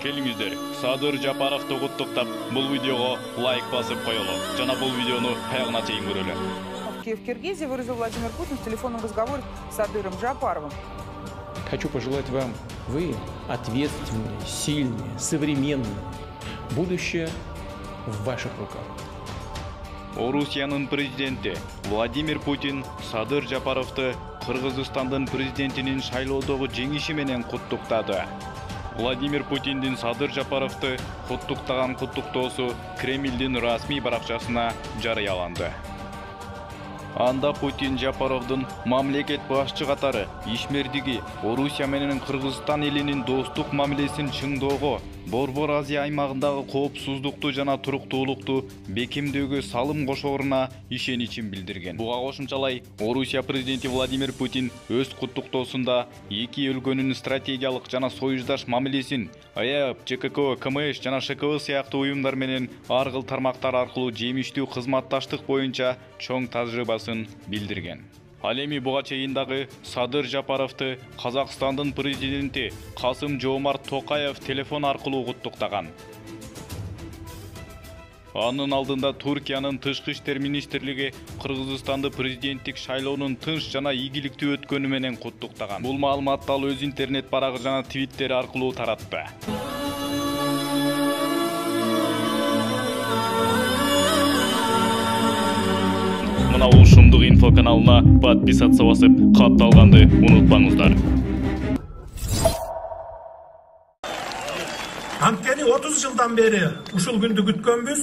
Келиңиздер, Садыр Жапаровду куттуктап, бул видеого лайк басып коелу. Жана бул видеону аягына чейин көрөлү. В Киргизии выразил Владимир Путин в телефонном разговоре с Садыром Жапаровым. Хочу пожелать вам, вы ответственные, сильные, современные. Будущее в ваших руках. Орусиянын президенти Владимир Путин Садыр Жапаровду Кыргызстандын президентинин шайлоодогу жеңиши менен куттуктады. Владимир Путиндин Садыр Жапаровду куттуктаган куттуктоосу Кремлдин расмий баракчасына жарыяланды. Анда Путин Жапаровдун мамлекет башчы катары ишмердиги Орусия менен Кыргызстан элинин достук мамилесин чыңдоого, Борбор Азия аймагындагы коопсуздукту жана туруктуулукту бекемдөөгө салым кошооруна ишеничин билдирген. Буга кошумчалай, Орусия президенти Владимир Путин өз куттуктоосунда эки өлкөнүн стратегиялык жана союздаш мамилесин АЭП, ЖКК, КМШ жана ШКВ сыяктуу уюмдар менен ар кыл тармактар аркылуу жемиштүү кызматташтык боюнча чоң тажрыйбасын билдирген. Ал эми буга чейин дагы Садыр Жапаровду Казакстандын президенти Касым-Жомарт Токаев телефон аркылуу куттуктаган. Анын алдында Туркиянын тышкы иштер министрлиги Кыргызстанды президенттик шайлоонун тынч жана ийгиликтүү өткөнү менен куттуктаган. Бул маалыматты ал өз интернет барагы жана твиттери аркылуу таратты. Мына бул Шумдук инфо каналына подписаться басып, катталганды унутпаңыздар. Анткени 30 жылдан бери ушул күндү күткөнбүз.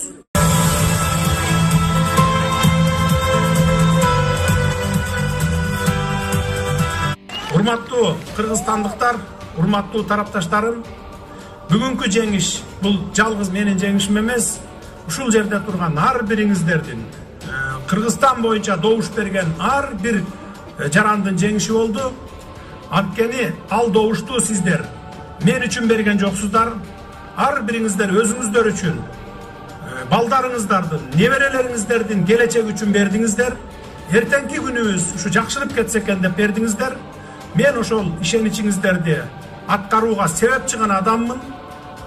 Урматтуу кыргызстандыктар, урматтуу тарапташтарым, бүгүнкү жеңиш бул жалгыз менин жеңишим эмес, ушул жерде турган ар бириңиздердин Кыргызстан боюнча добуш берген ар бир жарандын жеңиши болду. Анткени ал добушту сиздер мен үчүн берген жоксуздар. Ар бириңиздер өзүңүздөр үчүн, балдарыңыздардын, неберелериңиздердин келечеги үчүн бердиңиздер. Эртеңки күнүбүз ушу жакшырып кетсе экен деп бердиңиздер. Мен ошол ишеничиңиздерди аткарууга себепчи гана адаммын.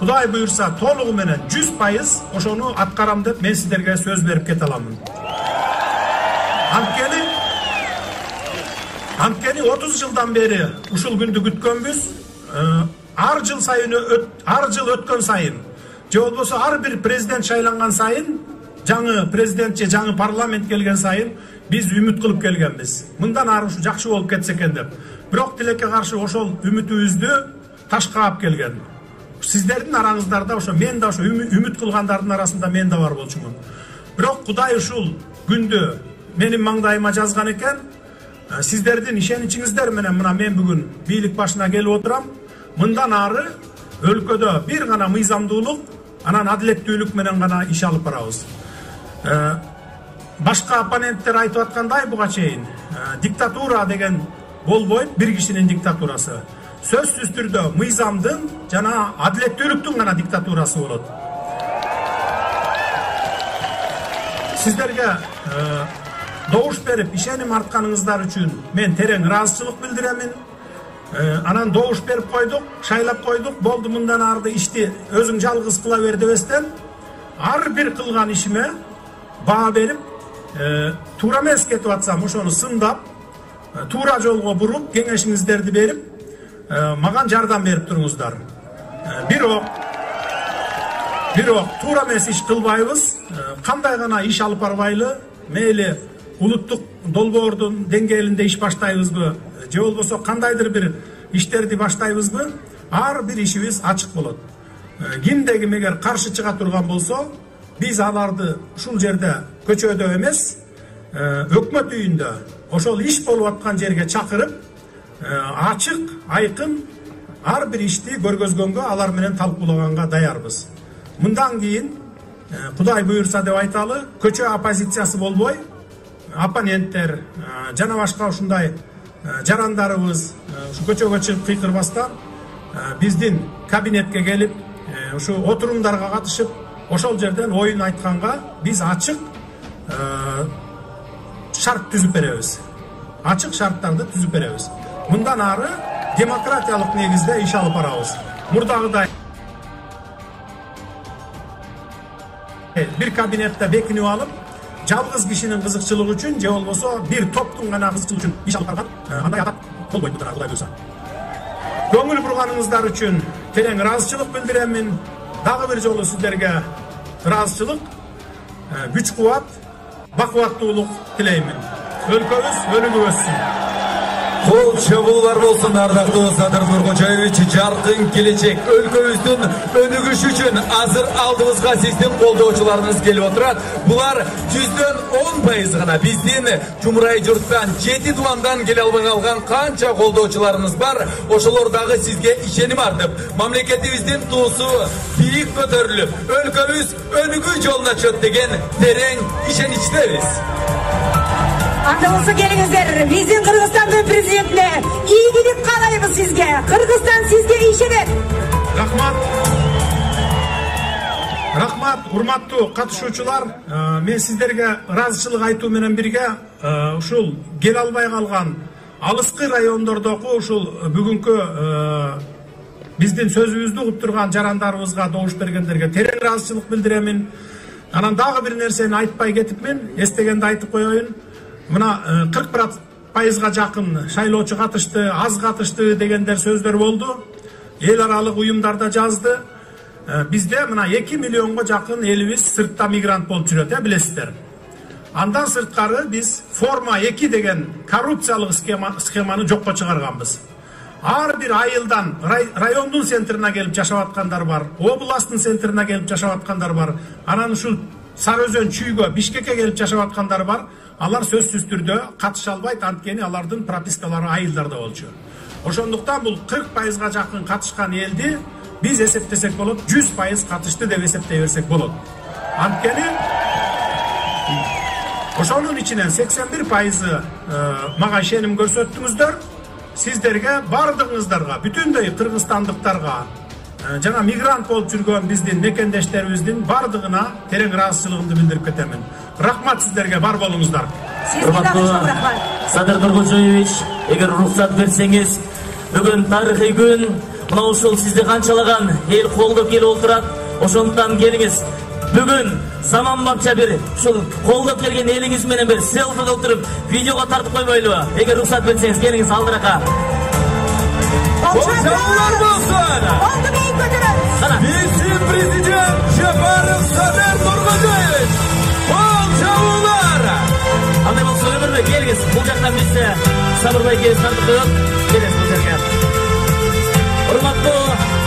Кудай буйрса толугу менен 100% ошону аткарам деп мен сиздерге сөз берип кете аламын. Анткени 30 жылдан бери ушул күндү күткөнбүз. Ар жыл өткөн сайын, же болбосо ар бир президент шайланган сайын, жаңы президент же жаңы парламент келген сайын биз үмүт кылып келгенбиз. Мындан ары ушу жакшы болуп кетсе экен деп. Бирок тилекке каршы ошол үмүтүбүздү ташка алып келген. Сиздердин араңыздарда ошо мен да ошо үмүт кылгандардын арасында мен да бар болчумун. Бирок Кудай ушул күндү менин маңдайыма жазган экен. Сиздердин ишеничиңиздер менен мына мен бүгүн бийлик башына келип отурам. Мындан ары өлкөдө бир гана мыйзамдуулук, анан адилеттүүлүк менен гана иш алып барабыз. Башка оппоненттер айтып аткандай буга чейин диктатура деген болбойт, бир кишинин диктатурасы. Сөзсүз түрдө мыйзамдын жана адилеттүүлүктүн гана диктатурасы болот. Сиздерге добуш берип ишеним артканыңыздар үчүн мен терең ыраазычылык билдиремин. Анан добуш берип койдук, шайлап койдук, болду мындан арды ишти өзүң жалгыз кыла бер дебестен, ар бир кылган ишиме баа берип, туура эмес кетип атсам ошону сындап, туура жолго буруп, кеңешиңиздерди берип, мага жардам берип туруңуздар. Бирок туура эмес иш кылбайбыз, кандай гана иш алып барбайлы, мейли улуттук долбоордун деңгээлинде иш баштайбызбы, же болбосо кандайдыр бир иштерди баштайбызбы, ар бир ишибиз ачык болот. Кимде ким эгер каршы чыга турган болсо, биз аларды ушул жерде көчөдө эмес, өкмөт үйүндө ошол иш болуп аткан жерге чакырып, ачык, айкын ар бир ишти көргөзгөнгө, алар менен талкуулаганга даярбыз. Мындан кийин Кудай буйрса деп айталы, көчө оппозициясы болбой, оппоненттер жана башка ушундай жарандарыбыз ушу көчөгө чыгып кыйкырбастан биздин кабинетке келип, ушу отурумдарга катышып, ошол жерден оюн айтканга биз ачык шарт түзүп беребиз. Ачык шарттарды түзүп беребиз. Мындан ары демократиялык негизде иш алып барабыз. Мурдагыдай bir kabinette bekiniп alıp жалгыз кишинин кызыкчылыгы үчүн же болбосо бир топтун гана кызыкчылыгы үчүн иш алып барган андай атап болбойт буга Кудай буйрса. Көңүл бурганыңыздар үчүн терең ыраазычылык билдиремин. Дагы бир жолу сиздерге ыраазычылык, күч кубат, бакубаттуулук тилеймин. Өлкөбүз өнүгүп өссүн. Кол чабуулар болсун ардактуу Садыр Нуркожоевич. Жаркын келечек өлкөбүздүн өнүгүшү үчүн азыр алдыбызга сиздин колдоочуларыңыз келип отурат. Булар 10% гана. Биздин Жумурай журттан 7 тумандан келе албай калган канча колдоочуларыбыз бар. Ошолор дагы сизге ишеним артып, мамлекетибиздин туусу бийик көтөрүлүп, өлкөбүз өнүгүү жолуна чыгат деген терең ишеничтебиз. Анда болса келіңіздер, биздин Кыргызстандын президентине ийгилик каалайбыз сизге. Кыргызстан сизге ишенет. Рахмат, урматтуу катышуучулар. Мен сиздерге ыраазычылык айтуу менен бирге ушул келе албай калган алыскы райондордогу ушул бүгүнкү биздин сөзүбүздү угуп турган жарандарыбызга, добуш бергендерге терең ыраазычылык билдиремин. Анан дагы бир нерсени айтпай кетипмин, эстегенде айтып коеюн. Мына 40%га жакын шайлоочу катышты, аз катышты дегендер сөздөр болду. Эл аралык уюмдарда жазды. Бизде мына 2 миллионго жакын элибиз сыртта мигрант болуп жүрөт, билесиздер. Андан сырткары биз форма 2 деген коррупциялык схеманы жокко чыгарганбыз. Ар бир айылдан райондун центрине келип жашап аткандар бар, областтын центрине келип жашап аткандар бар. Анан ушул Сары Өзөн чүйгө, Бишкекке келип жашап аткандар бар. Алар сөзсүз түрдө катыша албайт, анткени алардын пропискалары айылдарда болчу. Ошондуктан бул 40%га жакын катышкан элди биз эсептесек болот, 100% катышты деп эсептей берсек болот. Анткени ошонун ичинен 81% мага ишеним көрсөттүңүздөр. Сиздерге бардыгыңыздарга, бүтүндөй кыргызстандыктарга, жана мигрант болуп жүргөн биздин мекендештерибиздин бардыгына терең ыраазычылыгымды билдирип кетемин. Рахмат сиздерге, бар болуңуздар. Урматтуу Садыр Нуркожоевич, эгер уруксат берсеңиз, бүгүн тарыхый күн, мына ушул сизди канчалаган эл колдоп келип отурат. Ошондуктан келиңиз. Бүгүн саман бакча бир ушул колдоп келген элиңиз менен бир селфи кылдырып, видеого тартып койбойлубу? Эгер уруксат берсеңиз, келиңиз алдырака. Колчабуулар болсун. Биздин президент Жапаров Садыр Нуркожоевич. Колчабуулар. Андай болсо өмүрбек келиңиз. Бул жактан бизде Сабырбай кез тартып коет. Келиңиз бул жерге. Урматтуу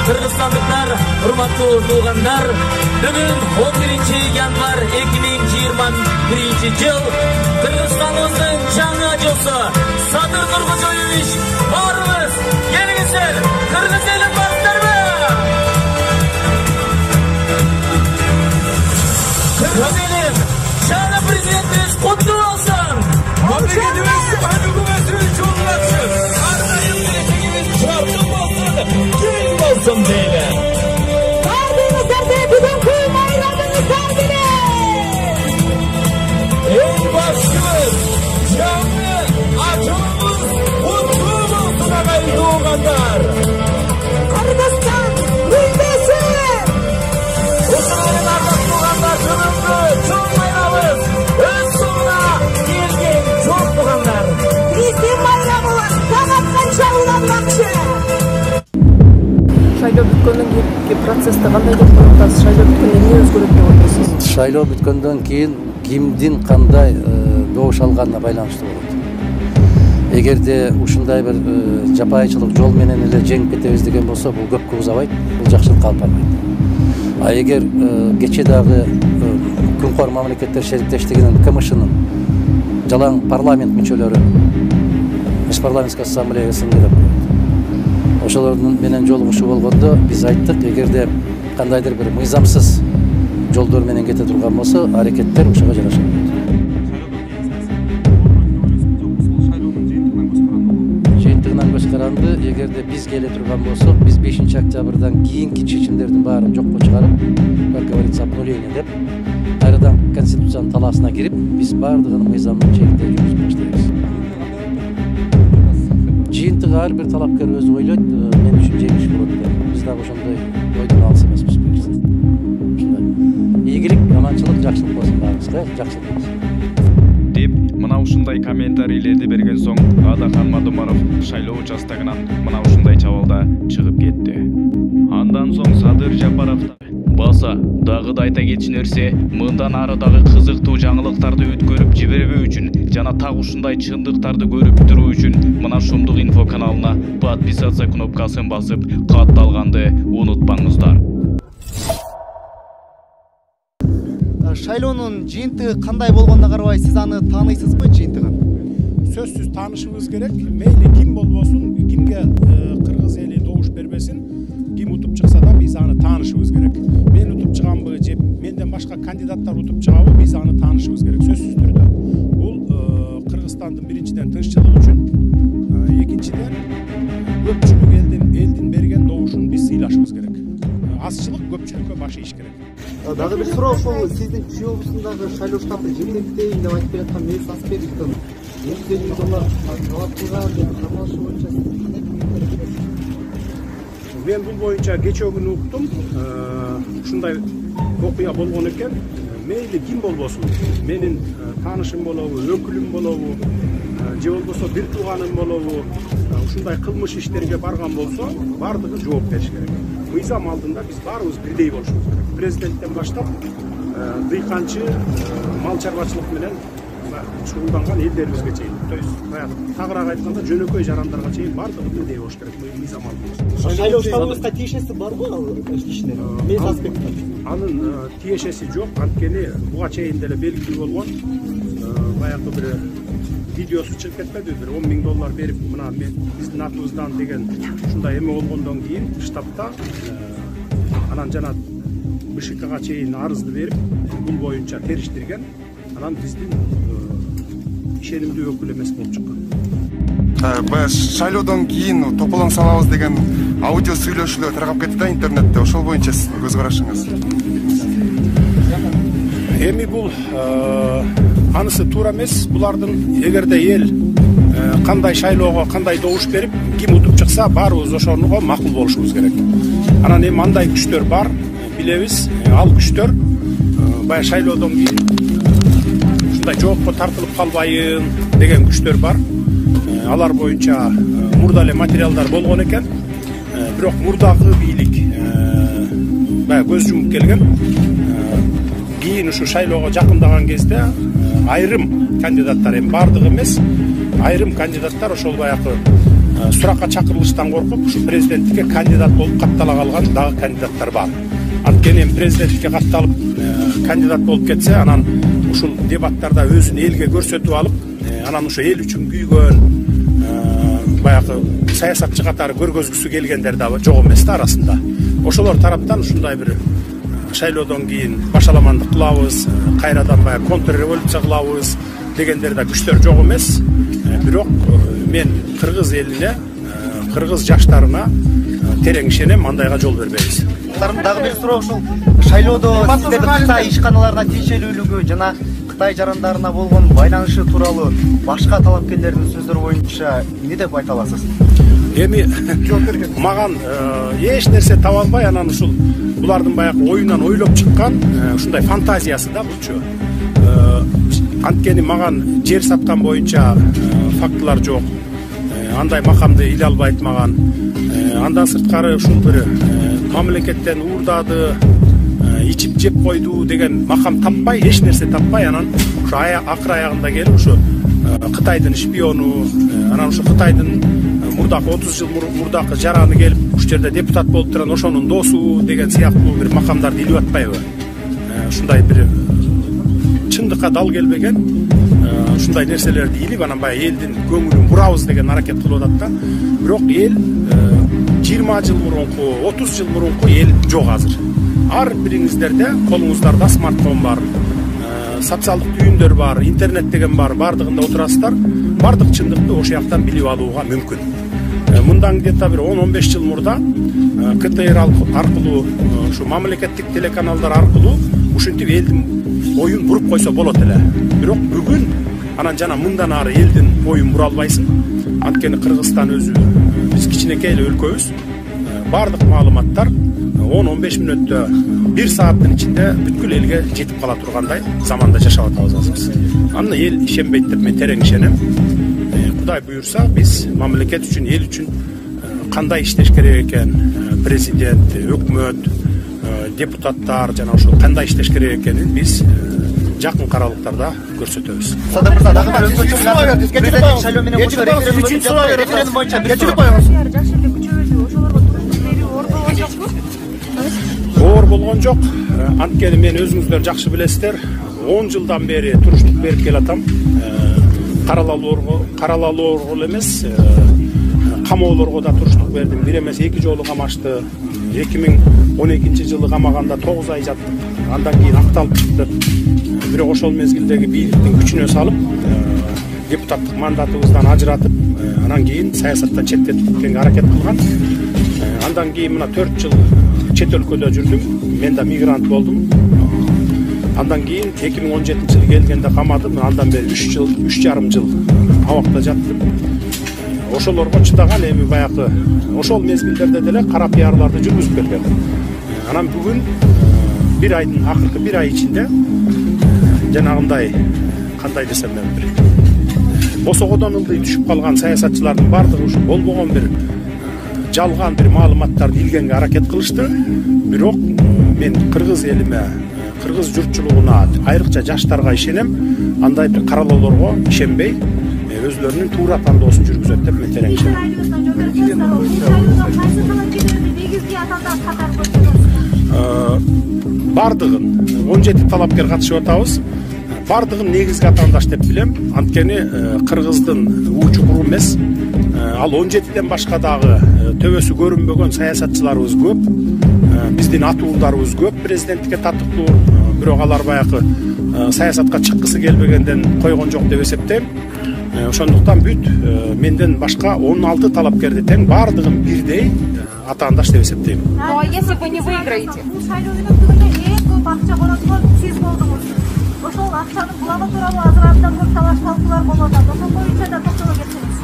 кыргызстандыктар, урматтуу туугандар, бүгүн 11 январь 2021 жыл Кыргызстаныбыздын жаңы жолсу Садыр Нуркожоевич барыбыз келиңиздер. Кыргыз элин барсыздарбы? Кыргыз элин жаңы президентибиз куттуу болсун. Мамлекетибиз өнүгүүсүн жолуна чыгып, ар дайым келечегибиз жаркын болсун, кең болсун дейли. Бардыгыңыздарды бүгүнкү майрамыңыздар менен. Эң башыбыз жаңы ачуубуз куттуу болсун агайын туугандар. Кыргызстан үлбөсүн. Ушунун ардактуу туугандар, бүгүнкү чоң майрамыбыз өз соңуна келген чоң туугандар. Биздин майрамыбыз саат канча уланмакчы? Шайлоо бүткөндөн кийинки процессте кандай деп атасыз? Шайлоо бүткөндөн эмне өзгөрөт деп ойлойсуз? Шайлоо бүткөндөн кийин кимдин кандай добуш алганына байланыштуу болот. Эгерде ушундай бир жапайычылык жол менен эле жеңип кетебиз деген болсо, бул көпкө узабайт, бул жакшылыкка алып барбайт. А эгер кече дагы Күнкор мамлекеттер шериктештигинин КМШнын жалаң парламент мүчөлөрү Межпарламенттик ассамблеясын деп ошолордун менен жолугушуу болгондо биз айттык, эгерде кандайдыр бир мыйзамсыз жолдор менен кете турган болсо, аракеттер ошого жараша берет. Жыйынтыгынан көз каранды, эгерде биз келе турган болсок, биз 5-октябрдан кийинки чечимдердин баарын жокко чыгарып, как говорится, обнуление деп, кайрадан конституциянын талаасына кирип, биз баардыгын мыйзамдын чегинде жүргүзүп баштайбыз. Жыйынтыгы ар бир талапкер өзү ойлойт, мен үчүн жеңиш болот деп. Биз дагы ошондой ойдон алыс эмеспиз. Ушундай. Ийгилик, аманчылык жакшылык болсун баарыбызга, жакшылык болсун деп мына ушундай комментарийлерди берген соң Адахан Мадумаров шайлоо участогунан мына ушундай чабалда чыгып кетти. Андан соң Садыр Жапаров баса дагы да айта кетчү нерсе, мындан ары дагы кызыктуу жаңылыктарды өткөрүп жибербөө үчүн жана так ушундай чындыктарды көрүп туруу үчүн мына Шумдук инфо каналына подписаться кнопкасын басып катталганды унутпаңыздар. Шайлоонун жыйынтыгы кандай болгонуна карабай сиз аны тааныйсызбы жыйынтыгын? Сөзсүз таанышыбыз керек. Мейли ким болбосун, кимге кыргыз эли добуш бербесин, ким утуп чыкса да биз аны таанышыбыз керек. Мен утуп чыганбы же менден башка кандидаттар утуп чыгабы, биз аны таанышыбыз керек сөзсүз түрдө. Бул Кыргызстандын биринчиден тынччылыгы үчүн, экинчиден көпчүлүк элдин берген добушун биз сыйлашыбыз керек. Азчылык көпчүлүккө баш ийиш керек. Дагы бир суроо, ошол сиздин Чүй облусундагы шайлоо штабы жергиликтейин деп айтып келаткан Мелис Асперовдун $150 талап кылган деп кабарлашы боюнча мен бул боюнча кечээ күнү уктум. Ушундай окуя болгон экен. Мейли ким болбосун, менин таанышым болобу, өкүлүм болобу, же болбосо бир тууганым болобу, ушундай кылмыш иштерге барган болсо, бардыгы жооп бериш керек. Мыйзам алдында биз баарыбыз бирдей болушубуз керек. Президенттен баштап дыйканчы, мал чарбачылык менен шугулданган элдерибизге чейин, то есть тагыраак айтканда жөнөкөй жарандарга чейин бардыгы бирдей болуш керек мыйзам алдында. Шайлоо штабыбызга тиешеси барбы ал кишинин? Мен аспекттен. Анын тиешеси жок, анткени буга чейин деле белгилүү болгон баягы бир видеосу чыгып кетпеди, бир $10,000 берип, мына биздин атыбыздан деген ушундай эме болгондон кийин штабта анан жана БШКга чейин арызды берип, бул боюнча териштирген, анан биздин ишенимдүү өкүл эмес болуп чыккан. Баягы шайлоодон кийин тополоң салабыз деген аудио сүйлөшүүлөр таркап кетти да интернетте. Ошол боюнча сиздин көз карашыңыз? Эми бул анысы туура эмес. Булардын эгерде эл кандай шайлоого кандай добуш берип, ким утуп чыкса, баарыбыз ошого макул болушубуз керек. Анан эми андай күчтөр бар, билебиз. Ал күчтөр баягы шайлоодон кийин ушундай жоопко тартылып калбайын деген күчтөр бар. Алар боюнча мурда эле материалдар болгон экен. Бирок мурдагы бийлик баягы көз жумуп келген. Кийин ушу шайлоого жакындаган кезде айрым кандидаттар, эми бардыгы эмес, айрым кандидаттар ошол баягы суракка чакырылыштан коркуп, ушу президенттикке кандидат болуп каттала калган дагы кандидаттар бар. Анткени президенттикке катталып кандидат болуп кетсе, анан ушул дебаттарда өзүн элге көрсөтүп алып, анан ушу эл үчүн күйгөн баягы саясатчы катары көргөзгүсү келгендер да жок эмес да арасында. Ошолор тараптан ушундай бир шайлоодон кийин башаламандык кылабыз, кайрадан баягы контрреволюция кылабыз дегендер да күчтөр жок эмес. Бирок мен кыргыз элине, кыргыз жаштарына терең ишенем, андайга жол бербейбиз. Дагы бир суроо, ушул шайлоодо сиздердин Кытай ишканаларына тийишелүүлүгү жана Кытай жарандарына болгон байланышы тууралуу башка талапкерлердин сөздөрү боюнча эмне деп айта аласыз? Эми маган эч нерсе таба албай, анан ушул булардын баягы оюнан ойлоп чыккан ушундай фантазиясы да булчу. Анткени маган жер саткан боюнча фактылар жок. Андай макамды иле албайт маган. Андан сырткары ушул бир мамлекеттен уурдады, ичип жеп койду деген макам таппай, эч нерсе таппай, анан ушу акыр аягында келип ушу Кытайдын шпиону, анан ушу Кытайдын мурдакы 30 жыл мурдакы жараны келип ушул жерде депутат болуп турган ошонун досу деген сыяктуу бир макамдарды илип атпайбы? Ушундай бир чындыкка дал келбеген ушундай нерселерди илип, анан баягы элдин көңүлүн бурабыз деген аракет кылып атат да. Бирок эл 20 жыл мурунку, 30 жыл мурунку эл жок азыр. Ар бириңиздерде колуңуздарда смартфон бар, социалдык түйүндөр бар, интернет деген бар, бардыгында отурасыздар. Бардык чындыкты ошол жактан билип алууга мүмкүн. Мындан где-то бир 10-15 жыл мурда КТР аркылуу, ушу мамлекеттик телеканалдар аркылуу ушинтип элдин оюн буруп койсо болот эле. Бирок бүгүн анан жана мындан ары элдин оюн бура албайсың. Анткени Кыргызстан өзү биз кичинекей эле өлкөбүз. Бардык маалыматтар 10-15 мүнөттө 1 сааттын ичинде бүткүл элге жетип кала тургандай заманда жашап атабыз азыр. Аны эл ишенбейт деп мен терең ишенем. Кудай буйрса биз мамлекет үчүн, эл үчүн кандай иштеш керек экен, президент, өкмөт, депутаттар жана ошол кандай иштеш керек экенин биз жакын каралыктарда көрсөтөбүз. Садыр мырза, дагы бир өзгөчө президенттик шайлоо менен кошо референдум боюнча кечирип коюңуз. Оор болгон жок. Анткени мен өзүңүздөр жакшы билесиздер, 10 жылдан бери туруштук берип келатам. Каралалоорго эмес, камоолорго да туруштук бердим. Бир эмес 2 жолу камашты. 2012 жылы камаганда 9 ай жаттык. Андан кийин акталып чыкты. Бирок ошол мезгилдеги бийликтин күчүнө салып, депутаттык мандатыбыздан ажыратып, анан кийин саясаттан четтеткенге аракет кылган. Андан кийин мына 4 жыл чет өлкөдө жүрдүм. Мен да мигрант болдум. Андан кийин 2017 жылы келгенде камадым. Андан бери 3,5 жыл абакта жаттым. Ошолорго чыдаган эми баягы ошол мезгилдерде деле кара пиарларды жүргүзүп келген. Анан бүгүн бир айдын акыркы бир ай ичинде жанагындай кандай десем бир босогодон ылдый түшүп калган саясатчылардын бардыгы ушу болбогон бир жалган бир маалыматтарды илгенге аракет кылышты. Бирок мен кыргыз элиме, кыргыз журтчулугуна, айрыкча жаштарга ишенем. Андай бир каралоолорго ишенбей, өзлөрүнүн туура тандоосун жүргүзөт деп мен терең ишенем. Бардыгын 17 талапкер катышып атабыз. Бардыгын негизги атаандаш деп билем. Анткени кыргыздын чукуру эмес. Ал 17ден башка дагы төбөсү көрүнбөгөн саясатчыларыбыз көп. Биздин атуулдарыбыз көп президенттикке татыктуу. Бирок алар баягы саясатка чыккысы келбегенден койгон жок деп эсептейм. Ошондуктан бүт менден башка 16 талапкерди тең бардыгын бирдей атаандаш деп эсептейм. Ну а если вы не выиграете? Сиз болдуңуз. Ошол акчаны булага тууралуу азыр абдан көп талаш талкуулар болуп атат. Ошол боюнча да токтоло кетсеңиз.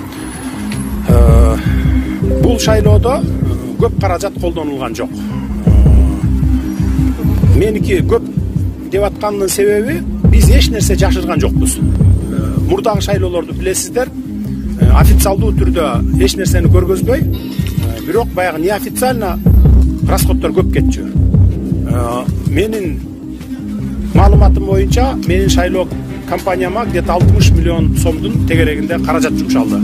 Бул шайлоодо көп каражат колдонулган жок. Меники көп деп аткандын себеби биз эч нерсе жашырган жокпуз. Мурдагы шайлоолорду билесиздер, официалдуу түрдө эч нерсени көргөзбөй, бирок баягы неофициально расходдор көп кетчү. Менин маалыматым боюнча, менин шайлоо компанияма где-то 60 миллион сомдун тегерегинде каражат жумшалды.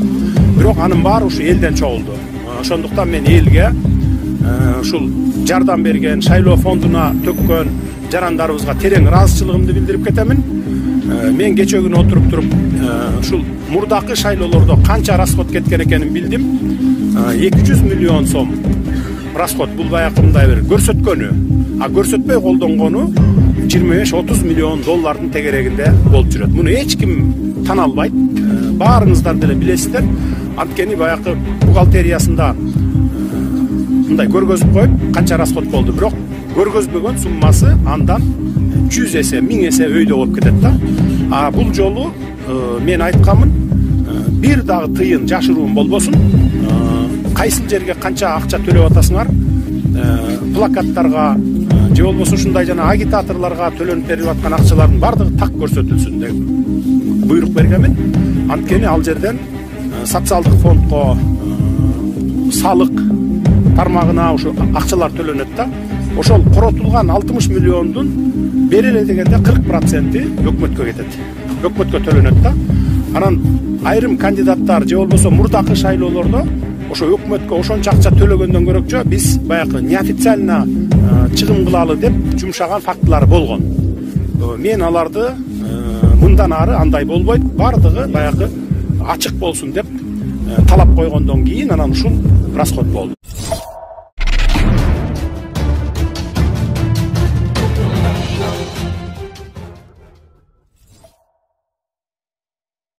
Бирок анын баары ушу элден чогулду. Ошондуктан мен элге ушул жардам берген, шайлоо фондуна төккөн жарандарыбызга терең ыраазычылыгымды билдирип кетемин. Мен кече күнү отуруп туруп, ушул мурдакы шайлоолордо канча расход кеткен экенин билдим. 200 миллион сом расход бул баягы мындай бир көрсөткөнү, а көрсөтпөй колдонгону 25-30 миллион доллардын тегерегинде болуп жүрөт. Муну эч ким тана албайт. Баарыңыздар деле билесиздер. Анткени баягы бухгалтериясында мындай көргөзүп коюп, канча расход болду, бирок көргөзбөгөн суммасы андан 100 эсе, 1000 эсе өйдө болуп кетет да. А бул жолу мен айтканмын, бир дагы тыйын жашыруун болбосун. Кайсыл жерге канча акча төлөп атасыңар, плакаттарга же болбосо ушундай жана агитаторлорго төлөнүп берип аткан акчалардын бардыгы так көрсөтүлсүн деп буйрук бергенмин. Анткени ал жерден социалдык фондко, салык тармагына ушу акчалар төлөнөт да. Ошол коротулган 60 миллиондун береле дегенде 40% өкмөткө кетет. Өкмөткө төлөнөт да. Анан айрым кандидаттар же болбосо мурдакы шайлоолордо ошо өкмөткө ошончо акча төлөгөндөн көрөкчө биз баягы неофициально чыгым кылалы деп жумшаган фактылар болгон. Мен аларды мындан ары андай болбойт, бардыгы баягы ачык болсун деп талап койгондон кийин анан ушул расход болду.